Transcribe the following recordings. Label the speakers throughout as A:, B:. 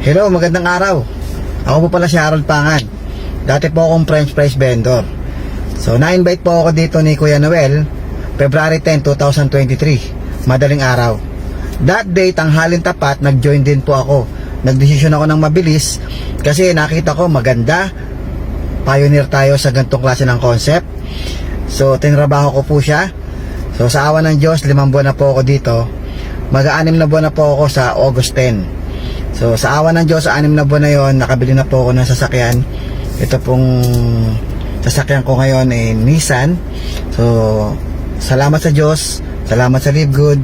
A: Hello, magandang araw. Ako po pala si Harold Pangan. Dati po akong French fries vendor. So, na-invite po ako dito ni Kuya Noel, February 10, 2023. Madaling araw. That day, tanghalin tapat, nag-join din po ako. Nagdesisyon ako ng mabilis kasi nakita ko maganda. Pioneer tayo sa gantong klase ng concept. So, tinrabaho ko po siya. So, sa awa ng Diyos, 5 buwan na po ako dito. Mag-6 na buwan na po ako sa August 10. So, sa awa ng Diyos, sa 6 na buwan na yon, nakabili na po ako ng sasakyan. Ito pong sasakyan ko ngayon ay Nissan. So, salamat sa Diyos, salamat sa Live Good,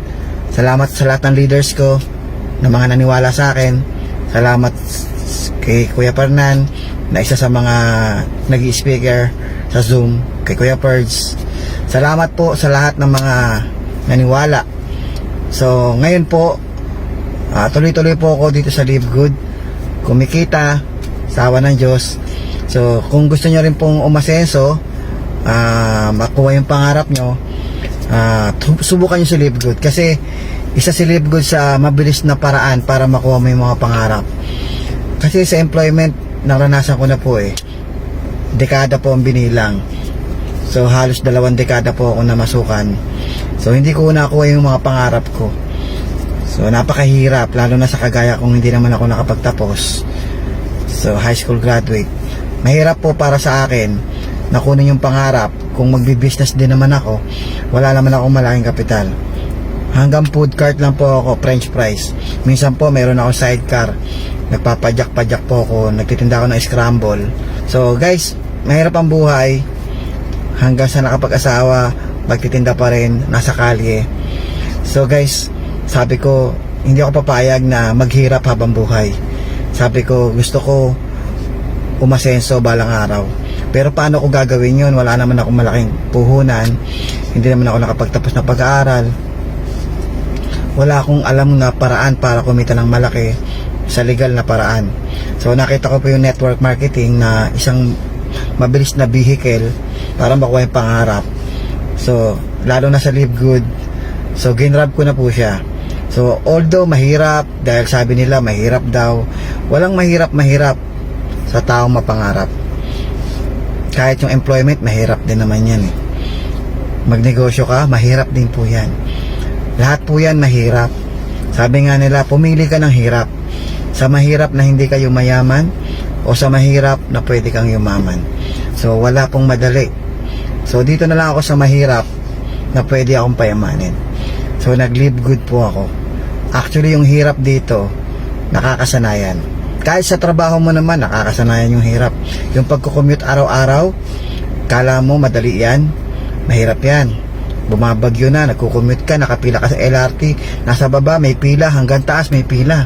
A: salamat sa lahat ng leaders ko na mga naniwala sa akin. Salamat kay Kuya Pernan na isa sa mga nag-i-speaker sa Zoom, kay Kuya Perds. Salamat po sa lahat ng mga naniwala. So, ngayon po, tuloy-tuloy po ako dito sa Live Good, kumikita sa awa ng Diyos. So kung gusto nyo rin pong umasenso, makuha yung pangarap nyo, subukan nyo si Live Good, kasi isa si Live Good sa mabilis na paraan para makuha mo yung mga pangarap. Kasi sa employment, naranasan ko na po dekada po ang binilang. So halos 2 dekada po ako namasukan. So hindi ko nakuha yung mga pangarap ko. So napakahirap, lalo na sa kagaya kung hindi naman ako nakapagtapos. So high school graduate. Mahirap po para sa akin na kunin yung pangarap kung magbi-business din naman ako. Wala naman akong malaking kapital. Hanggang food cart lang po ako, French fries. Minsan po mayroon ako sidecar. Nagpapadyak-padyak po ako, nagtitinda ako ng scramble. So guys, mahirap ang buhay. Hanggang sa nakapag-asawa, magtitinda pa rin, nasa kalye. So guys, sabi ko, hindi ako papayag na maghirap habang buhay. Sabi ko, gusto ko umasenso balang araw. Pero paano ko gagawin yun? Wala naman ako malaking puhunan. Hindi naman ako nakapagtapos na pag-aaral. Wala akong alam na paraan para kumita ng malaki sa legal na paraan. So nakita ko po yung network marketing na isang mabilis na vehicle para makuha yung pangarap. So lalo na sa Live Good. So ginrab ko na po siya. So although mahirap, dahil sabi nila mahirap daw, walang mahirap sa taong mapangarap. Kahit yung employment, mahirap din naman yan Magnegosyo ka, mahirap din po yan. Lahat po yan mahirap. Sabi nga nila, pumili ka ng hirap. Sa mahirap na hindi kayo mayaman, o sa mahirap na pwede kang yumaman. So wala pong madali. So dito na lang ako sa mahirap na pwede akong payamanin. So nag-Live Good po ako. Actually yung hirap dito, nakakasanayan. Kahit sa trabaho mo naman, nakakasanayan yung hirap. Yung pagko-commute araw-araw, kala mo madali yan, mahirap yan. Bumabagyo na, nagko-commute ka, nakapila ka sa LRT, nasa baba may pila, hanggang taas may pila.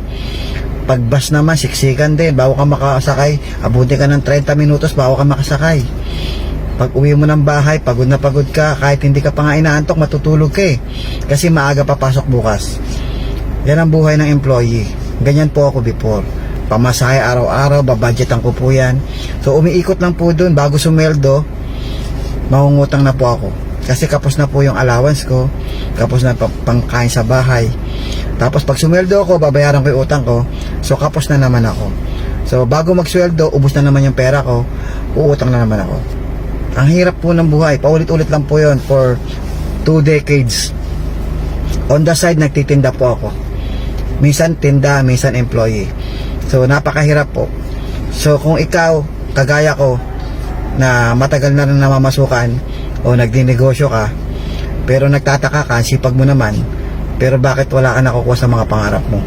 A: Pag bus naman, siksikan din, bago ka makasakay, abuti ka ng 30 minutos bago ka makasakay. Pag uwi mo ng bahay, pagod na pagod ka, kahit hindi ka pa nga inaantok, matutulog ka kasi maaga papasok bukas. Yan ang buhay ng employee. Ganyan po ako before. Pamasahe araw-araw, babudgetan ko po yan. So umiikot lang po dun. Bago sumweldo, mangungutang na po ako. Kasi kapos na po yung allowance ko, kapos na pangkain sa bahay. Tapos pag sumweldo ako, babayaran ko yung utang ko. So kapos na naman ako. So bago magsweldo, ubos na naman yung pera ko, uutang na naman ako. Ang hirap po ng buhay. Paulit-ulit lang po yun for 2 decades. On the side, nagtitinda po ako. Minsan tinda, minsan employee. So napakahirap po. So kung ikaw, kagaya ko, na matagal na rin namamasukan o nagdinegosyo ka, pero nagtataka ka, sipag mo naman, pero bakit wala ka nakukuha sa mga pangarap mo?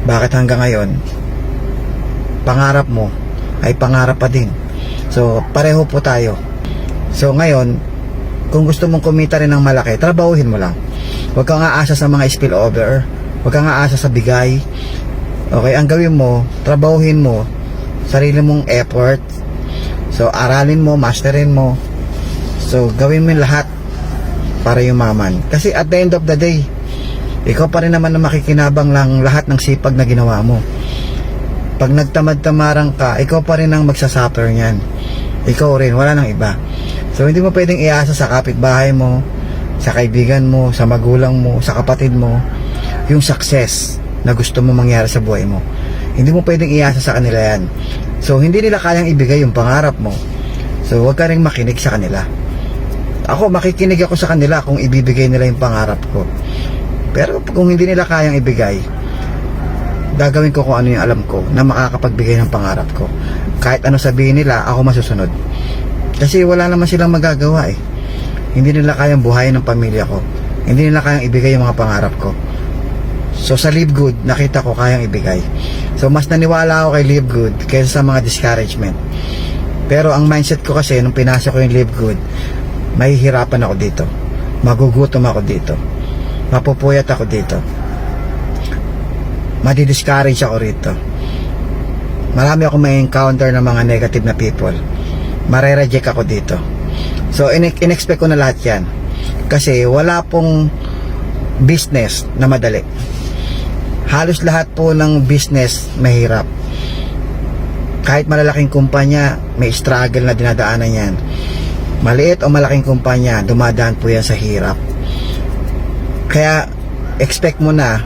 A: Bakit hanggang ngayon pangarap mo ay pangarap pa din? So pareho po tayo. So ngayon, kung gusto mong kumita rin ng malaki, trabahuhin mo lang. Huwag kang aasa sa mga spillover, huwag kang aasa sa bigay. Okay, ang gawin mo, trabahuhin mo sarili mong effort. So aralin mo, masterin mo. So gawin mo lahat para yumaman. Kasi at the end of the day, ikaw pa rin naman na makikinabang lang lahat ng sipag na ginawa mo. Pag nagtamad-tamarang ka, ikaw pa rin ang magsasuffer niyan. Ikaw rin, wala nang iba. So hindi mo pwedeng iasa sa kapitbahay mo, sa kaibigan mo, sa magulang mo, sa kapatid mo, yung success na gusto mo mangyari sa buhay mo. Hindi mo pwedeng iasa sa kanila yan. So, hindi nila kayang ibigay yung pangarap mo. So, huwag ka rin makinig sa kanila. Ako, makikinig ako sa kanila kung ibibigay nila yung pangarap ko. Pero kung hindi nila kayang ibigay, gagawin ko kung ano yung alam ko na makakapagbigay ng pangarap ko. Kahit ano sabihin nila, ako masusunod. Kasi wala naman silang magagawa eh. Hindi nila kayang buhayin ng pamilya ko. Hindi nila kayang ibigay yung mga pangarap ko. So sa Live Good, nakita ko kayang ibigay. So mas naniwala ako kay Live Good kaysa sa mga discouragement. Pero ang mindset ko kasi nung pinasok ko yung Live Good, mahihirapan ako dito. Magugutom ako dito. Mapupuyat ako dito. Madi-discourage ako rito. Marami akong may encounter ng mga negative na people. Mare-reject ako dito. So in-expect ko na lahat yan. Kasi wala pong business na madali. Halos lahat po ng business mahirap. Kahit malalaking kumpanya, may struggle na dinadaanan yan. Maliit o malaking kumpanya, dumadaan po yan sa hirap. Kaya expect mo na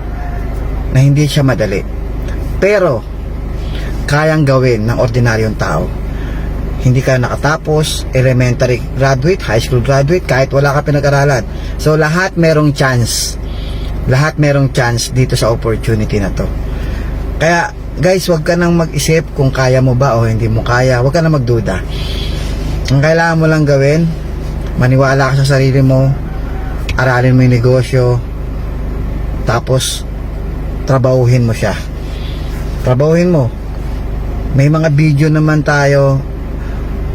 A: hindi siya madali. Pero kayang gawin ng ordinaryong tao. Hindi ka nakatapos, elementary graduate, high school graduate, kahit wala ka pinag-aralan. So lahat merong chance. Lahat merong chance dito sa opportunity na to. Kaya guys, wag ka nang mag-isip kung kaya mo ba o hindi mo kaya. Wag ka nang magduda. Ang kailangan mo lang gawin, maniwala ka sa sarili mo, aralin mo yung negosyo, tapos trabahuhin mo siya. Trabahuhin mo. May mga video naman tayo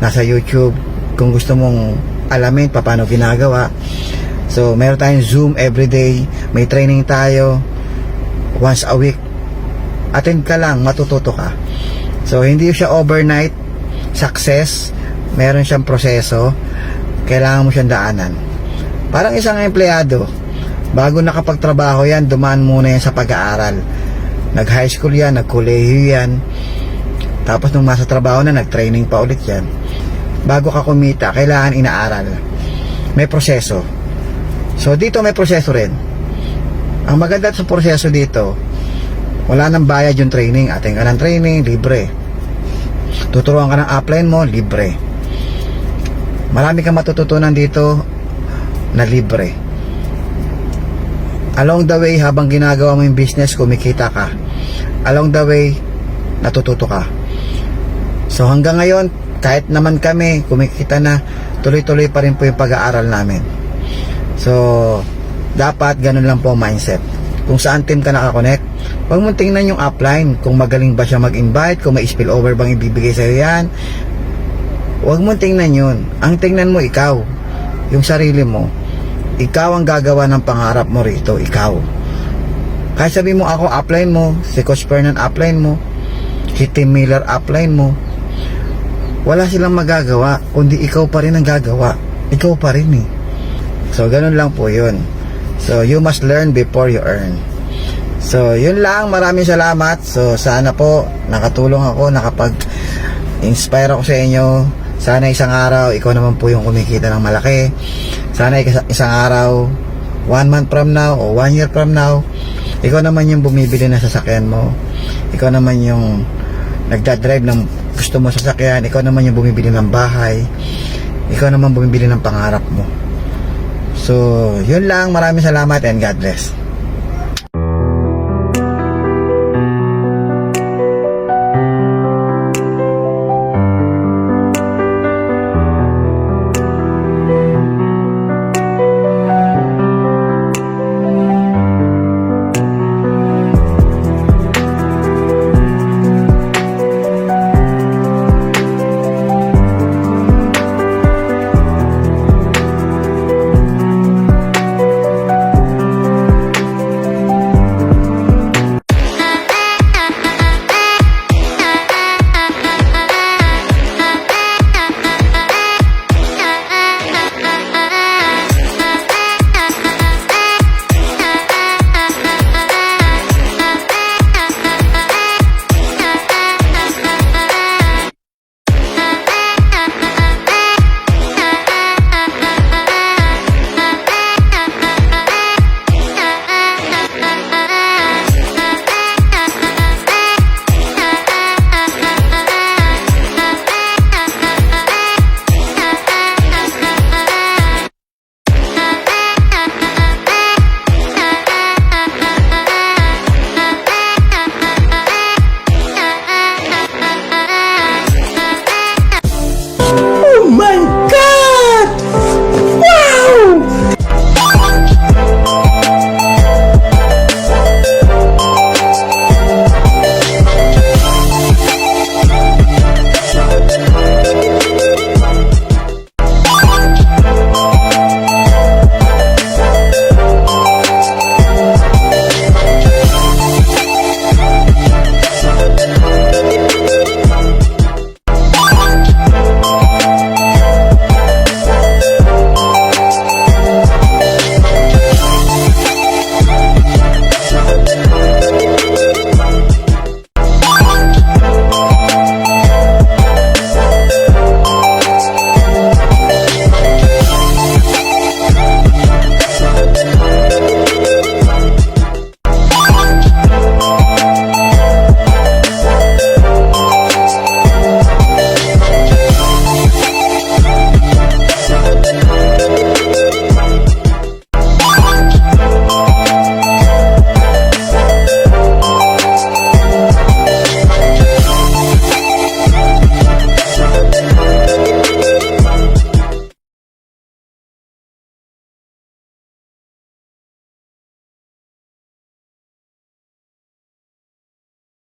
A: nasa YouTube kung gusto mong alamin paano ginagawa. So meron tayong Zoom everyday, may training tayo once a week. Attend ka lang, matututo ka. So hindi siya overnight success, meron siyang proseso, kailangan mo siyang daanan. Parang isang empleyado, bago nakapagtrabaho yan, dumaan muna yan sa pag-aaral. Nag high school yan, nag kolehiyo yan, tapos nung masa trabaho na, nag-training pa ulit yan. Bago ka kumita, kailangan inaaral. May proseso. So dito may proseso rin. Ang maganda sa proseso dito, wala nang bayad yung training. Ating ka ng training, libre. Tuturuan ka ng upline mo, libre. Marami kang matututunan dito na libre. Along the way, habang ginagawa mo yung business, kumikita ka. Along the way, natututo ka. So hanggang ngayon, kahit naman kami kumikita na, tuloy-tuloy pa rin po yung pag-aaral namin. So dapat ganun lang po ang mindset. Kung saan team ka nakakonect, huwag mong tingnan yung upline, kung magaling ba siya mag-invite, kung may spillover bang ibibigay sa'yo yan. Huwag mong tingnan yun. Ang tingnan mo ikaw, yung sarili mo. Ikaw ang gagawa ng pangarap mo rito, ikaw. Kahit sabi mo ako upline mo, si Coach Fernan upline mo, si Tim Miller upline mo, wala silang magagawa, kundi ikaw pa rin ang gagawa. Ikaw pa rin eh. So ganun lang po yun. So you must learn before you earn. So yun lang, maraming salamat. So sana po nakatulong ako, nakapag-inspire ako sa inyo. Sana isang araw ikaw naman po yung kumikita ng malaki. Sana isang araw, 1 month from now o 1 year from now, ikaw naman yung bumibili ng sasakyan mo. Ikaw naman yung nagdadrive ng gusto mo sasakyan. Ikaw naman yung bumibili ng bahay. Ikaw naman bumibili ng pangarap mo. So, yun lang. Maraming salamat and God bless.